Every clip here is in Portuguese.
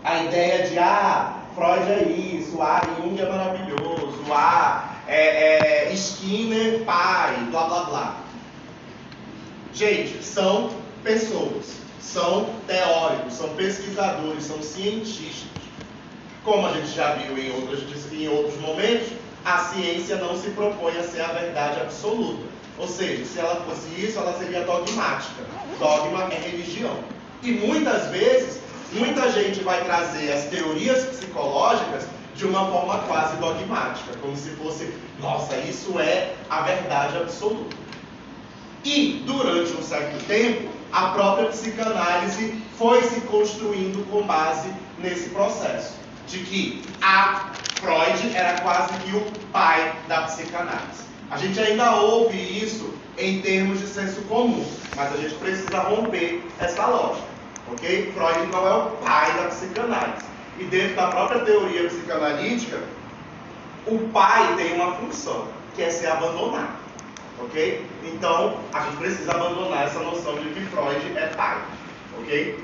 A ideia de, Freud é isso, Jung é maravilhoso, Skinner, pai, blá blá blá. Gente, são pessoas, são teóricos, são pesquisadores, são cientistas. Como a gente já viu em outros momentos, a ciência não se propõe a ser a verdade absoluta. Ou seja, se ela fosse isso, ela seria dogmática. Dogma é religião. E muitas vezes, muita gente vai trazer as teorias psicológicas de uma forma quase dogmática, como se fosse, nossa, isso é a verdade absoluta. E, durante um certo tempo, a própria psicanálise foi se construindo com base nesse processo, de que Freud era quase que o pai da psicanálise. A gente ainda ouve isso em termos de senso comum, mas a gente precisa romper essa lógica, ok? Freud não é o pai da psicanálise. E dentro da própria teoria psicanalítica, o pai tem uma função, que é ser abandonado. Ok? Então, a gente precisa abandonar essa noção de que Freud é pai. Ok?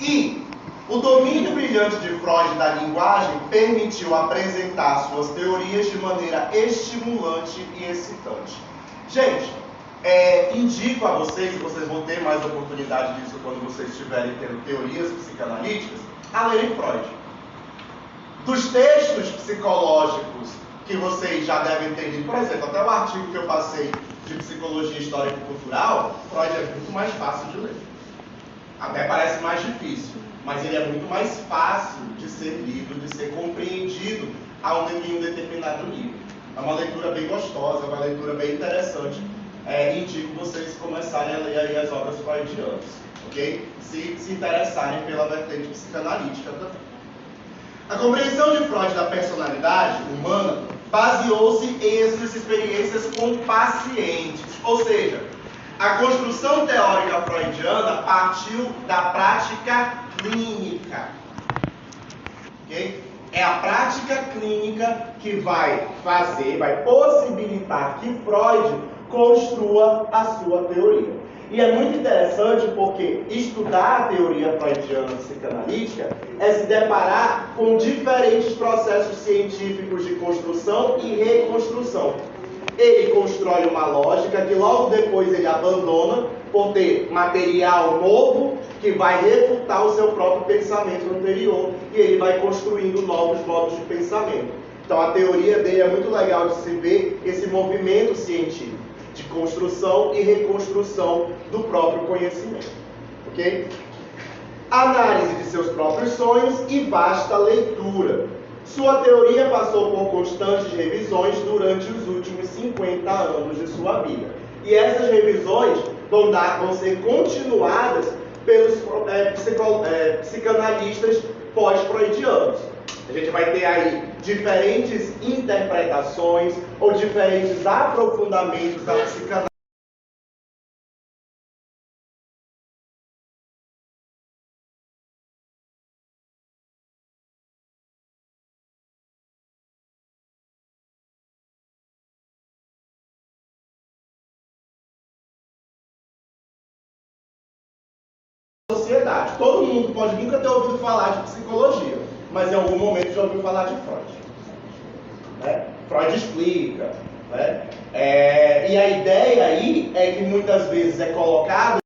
E o domínio brilhante de Freud da linguagem permitiu apresentar suas teorias de maneira estimulante e excitante. Gente, indico a vocês, e vocês vão ter mais oportunidade disso quando vocês estiverem tendo teorias psicanalíticas, a lerem Freud. Dos textos psicológicos que vocês já devem ter lido, por exemplo, até o artigo que eu passei de psicologia histórico-cultural, Freud é muito mais fácil de ler. Até parece mais difícil, mas ele é muito mais fácil de ser lido, de ser compreendido em um determinado nível. É uma leitura bem gostosa, é uma leitura bem interessante. Indico vocês começarem a ler aí as obras freudianas, ok? Se interessarem pela vertente psicanalítica também. A compreensão de Freud da personalidade humana baseou-se em suas experiências com pacientes, ou seja, a construção teórica freudiana partiu da prática clínica. Okay? É a prática clínica que vai possibilitar que Freud construa a sua teoria. E é muito interessante porque estudar a teoria freudiana psicanalítica é se deparar com diferentes processos científicos de construção e reconstrução. Ele constrói uma lógica que logo depois ele abandona por ter material novo que vai refutar o seu próprio pensamento anterior e ele vai construindo novos modos de pensamento. Então a teoria dele é muito legal de se ver esse movimento científico de construção e reconstrução do próprio conhecimento. Ok? Análise de seus próprios sonhos e vasta leitura. Sua teoria passou por constantes revisões durante os últimos 50 anos de sua vida. E essas revisões vão ser continuadas pelos psicanalistas pós-freudianos. A gente vai ter aí diferentes interpretações ou diferentes aprofundamentos da psicanálise. Sociedade. Todo mundo pode nunca ter ouvido falar de psicologia, mas em algum momento já ouviu falar de Freud. Né? Freud explica. Né? E a ideia aí é que muitas vezes é colocado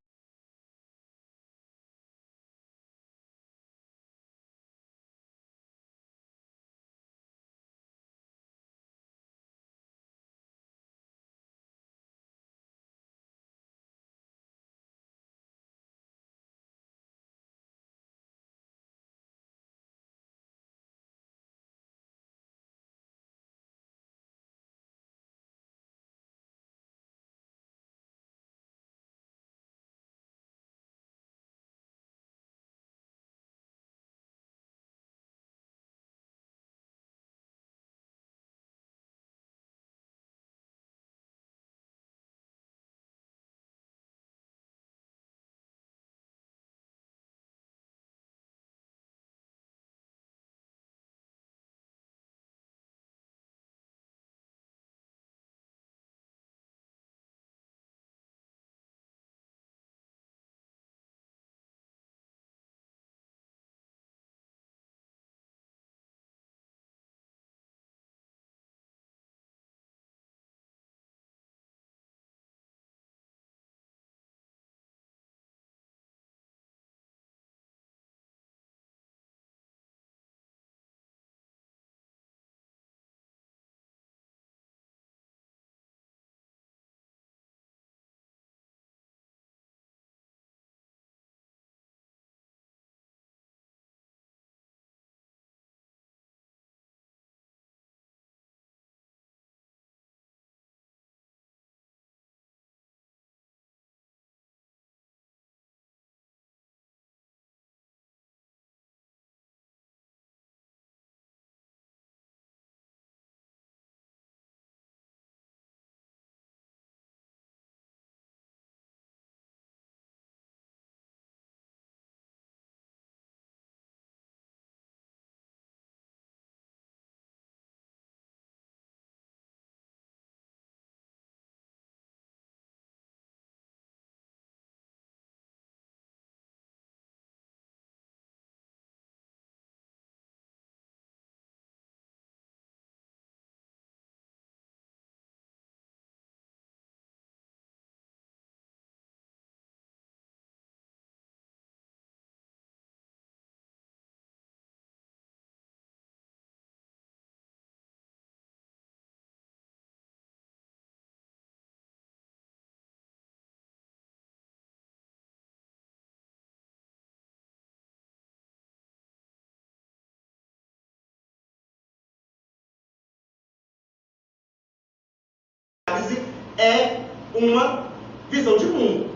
é uma visão de mundo.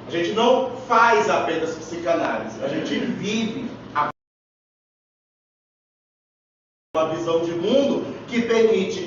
A gente não faz apenas psicanálise, a gente vive uma visão de mundo que permite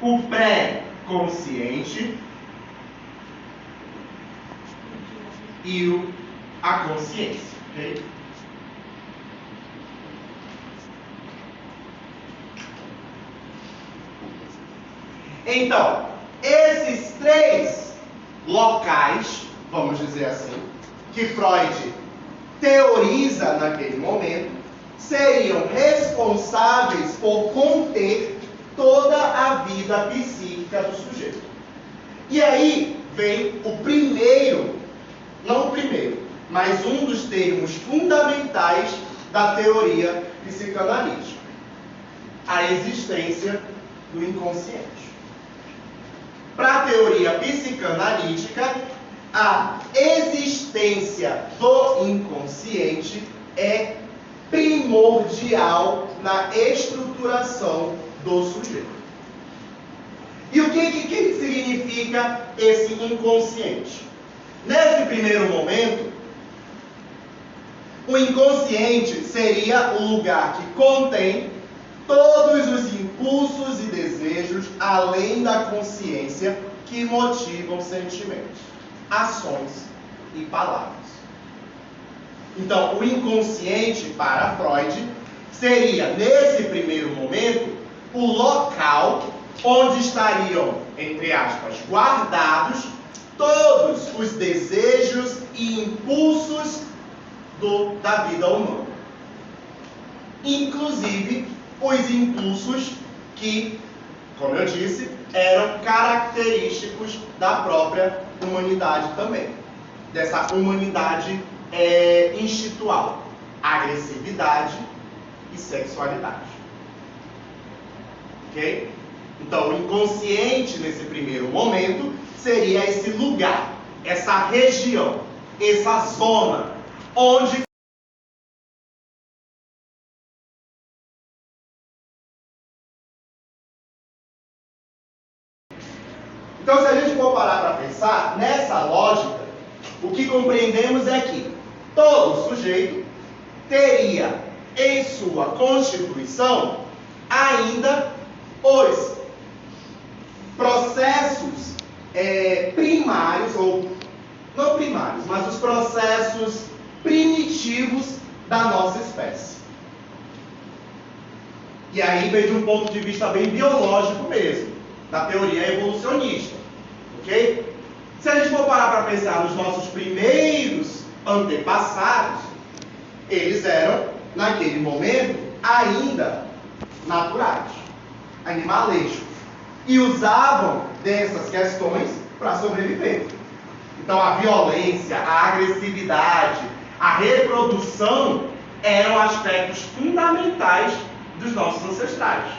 o pré-consciente e a consciência. Okay? Então, esses três locais, vamos dizer assim, que Freud teoriza naquele momento, seriam responsáveis por conter toda a vida psíquica do sujeito. E aí vem o primeiro, não o primeiro, mas um dos termos fundamentais da teoria psicanalítica: a existência do inconsciente. Para a teoria psicanalítica, a existência do inconsciente é primordial na estruturação do sujeito. E o que significa esse inconsciente? Nesse primeiro momento, o inconsciente seria o lugar que contém todos os impulsos e desejos, além da consciência, que motivam sentimentos, ações e palavras. Então, o inconsciente, para Freud, seria, nesse primeiro momento, o local onde estariam, entre aspas, guardados todos os desejos e impulsos da vida humana. Inclusive, os impulsos que, como eu disse, eram característicos da própria humanidade também. Dessa humanidade instintual, agressividade e sexualidade. Ok? Então, o inconsciente, nesse primeiro momento, seria esse lugar, essa região, essa zona, onde então, se a gente for parar para pensar, nessa lógica, o que compreendemos é que todo sujeito teria em sua constituição ainda os processos primários, ou não primários, mas os processos primitivos da nossa espécie. E aí vem de um ponto de vista bem biológico mesmo, da teoria evolucionista, ok? Se a gente for parar para pensar nos nossos primeiros antepassados, eles eram, naquele momento, ainda naturais, animalescos, e usavam dessas questões para sobreviver. Então, a violência, a agressividade, a reprodução eram aspectos fundamentais dos nossos ancestrais.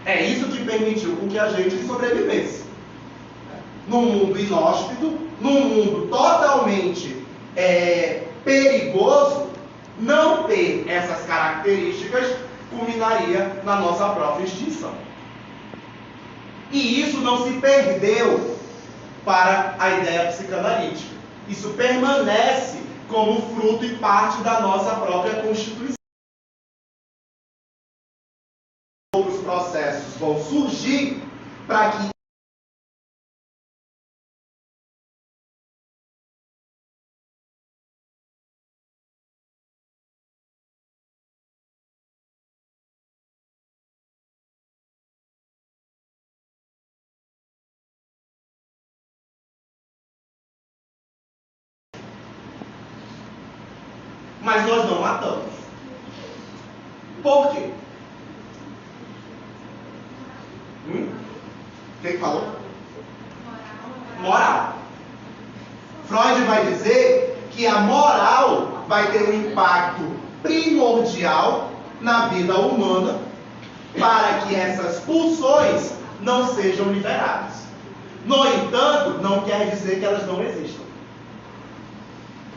É isso que permitiu com que a gente sobrevivesse. Num mundo inóspito, num mundo totalmente perigoso, não ter essas características culminaria na nossa própria extinção. E isso não se perdeu para a ideia psicanalítica. Isso permanece como fruto e parte da nossa própria constituição. Outros processos vão surgir para que mas nós não matamos. Por quê? Quem falou? Moral. Freud vai dizer que a moral vai ter um impacto primordial na vida humana para que essas pulsões não sejam liberadas. No entanto, não quer dizer que elas não existam.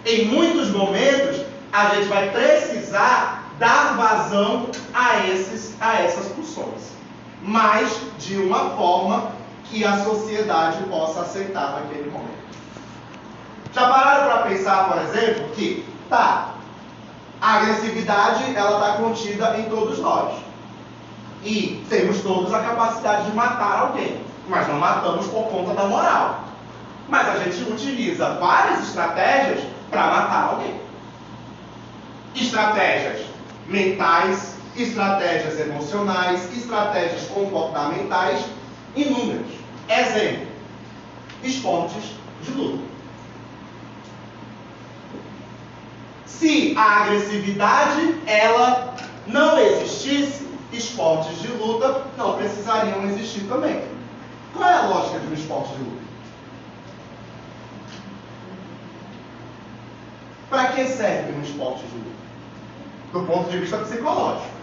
Em muitos momentos, a gente vai precisar dar vazão a essas pulsões, mas de uma forma que a sociedade possa aceitar naquele momento. Já pararam para pensar, por exemplo, que a agressividade ela está contida em todos nós. E temos todos a capacidade de matar alguém. mas não matamos por conta da moral. Mas a gente utiliza várias estratégias para matar alguém. Estratégias mentais, estratégias emocionais, estratégias comportamentais, inúmeras. Exemplo, esportes de luta. Se a agressividade ela não existisse, esportes de luta não precisariam existir também. Qual é a lógica de um esporte de luta? Para que serve um esporte de luta? Do ponto de vista psicológico.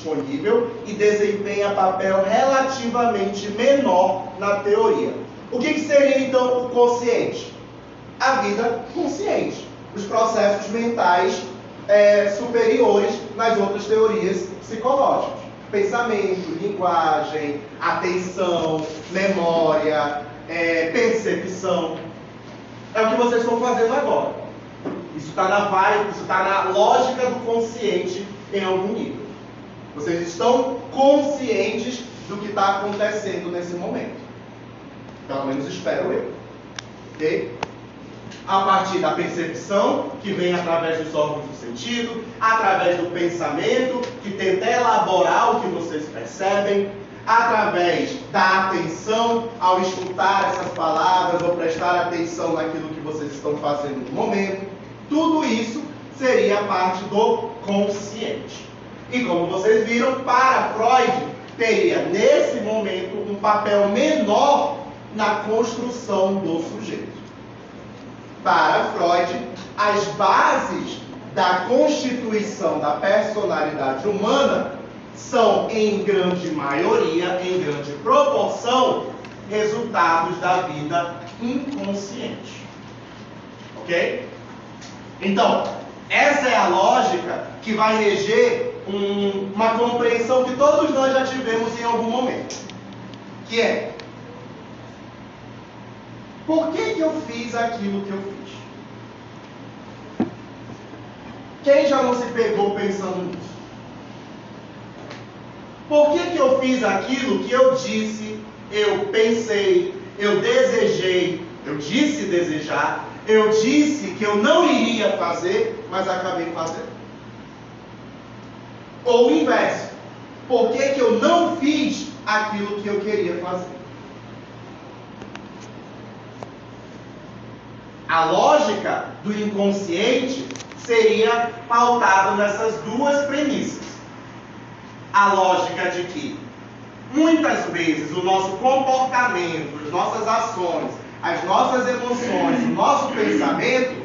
disponível e desempenha papel relativamente menor na teoria. O que seria então o consciente? A vida consciente, os processos mentais superiores nas outras teorias psicológicas. Pensamento, linguagem, atenção, memória, percepção. É o que vocês estão fazendo agora. Isso está na vibe, isso está na lógica do consciente em algum nível. Vocês estão conscientes do que está acontecendo nesse momento. Pelo menos espero eu. Ok? A partir da percepção, que vem através dos órgãos do sentido, através do pensamento, que tenta elaborar o que vocês percebem, através da atenção, ao escutar essas palavras ou prestar atenção naquilo que vocês estão fazendo no momento. Tudo isso seria parte do consciente. E como vocês viram, para Freud, teria nesse momento um papel menor na construção do sujeito. Para Freud, as bases da constituição da personalidade humana são, em grande maioria, em grande proporção, resultados da vida inconsciente. Ok? Então, essa é a lógica que vai reger uma compreensão que todos nós já tivemos em algum momento. Que é: por que eu fiz aquilo que eu fiz? Quem já não se pegou pensando nisso? Por que eu fiz aquilo que eu disse, eu pensei, eu desejei, eu disse desejar, eu disse que eu não iria fazer, mas acabei fazendo? Ou o inverso. Por que eu não fiz aquilo que eu queria fazer? A lógica do inconsciente seria pautada nessas duas premissas. A lógica de que, muitas vezes, o nosso comportamento, as nossas ações, as nossas emoções, o nosso pensamento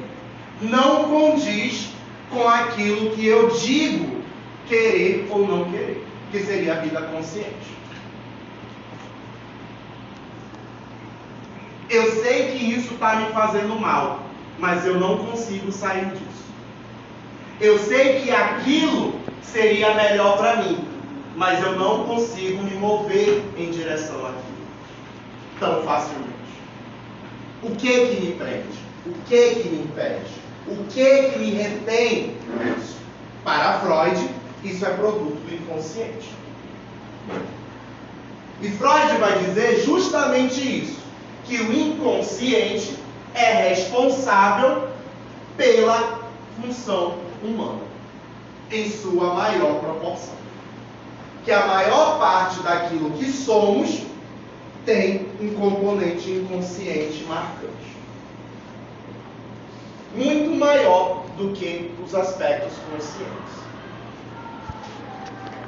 não condiz com aquilo que eu digo querer ou não querer, que seria a vida consciente. Eu sei que isso está me fazendo mal, mas eu não consigo sair disso. Eu sei que aquilo seria melhor para mim, mas eu não consigo me mover em direção àquilo tão facilmente. O que me prende? O que me impede? O que me retém nisso? Para Freud, isso é produto do inconsciente. E Freud vai dizer justamente isso, que o inconsciente é responsável pela função humana, em sua maior proporção. Que a maior parte daquilo que somos tem um componente inconsciente marcante. Muito maior do que os aspectos conscientes.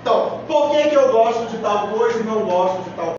Então, por que eu gosto de tal coisa e não gosto de tal coisa?